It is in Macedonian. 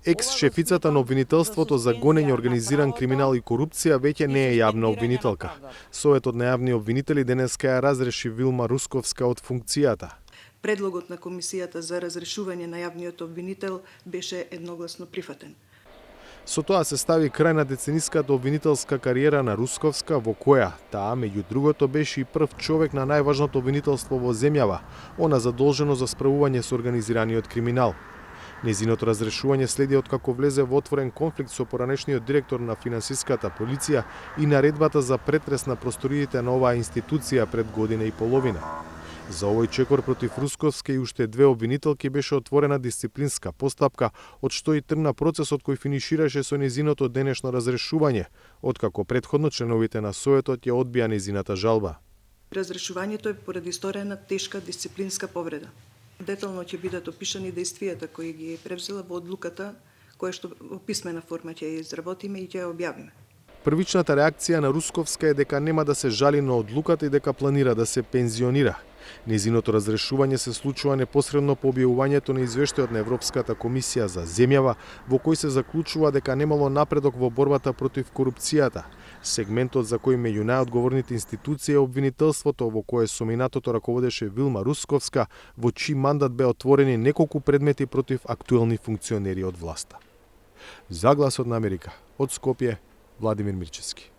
Екс-шефицата на обвинителството за гонење, организиран криминал и корупција веќе не е јавна обвинителка. Советот на јавни обвинители денеска ја разреши Вилма Русковска од функцијата. Предлогот на Комисијата за разрешување на јавниот обвинител беше едногласно прифатен. Со тоа се стави крај на децениската обвинителска кариера на Русковска, во која таа, меѓу другото, беше и прв човек на најважното обвинителство во земјава, она задолжено за справување со организираниот криминал. Незиното разрешување следи откако влезе во отворен конфликт со поранешниот директор на финансиската полиција и наредбата за претрес на просториите на оваа институција пред година и половина. За овој чекор против Русковска и уште две обвинителки беше отворена дисциплинска постапка, од што и тргна процесот кој финишираше со незиното денешно разрешување, откако претходно членовите на Советот ја одбија незината жалба. Разрешувањето е поради исторена тешка дисциплинска повреда. Детално ќе бидат опишани действијата кои ги превзела во одлуката, која што во писмена форма ќе ја изработиме и ќе ја објавиме. Првичната реакција на Русковска е дека нема да се жали на одлуката и дека планира да се пензионира. Незиното разрешување се случува непосредно по објавувањето на извештајот на Европската комисија за земјава, во кој се заклучува дека немало напредок во борбата против корупцијата. Сегментот за кој меѓу најодговорните институции е обвинителството во кое со минатото раководеше Вилма Русковска, во чиј мандат беа отворени неколку предмети против актуелни функционери од власта. За Гласот на Америка, од Скопје, Владимир Мирчевски.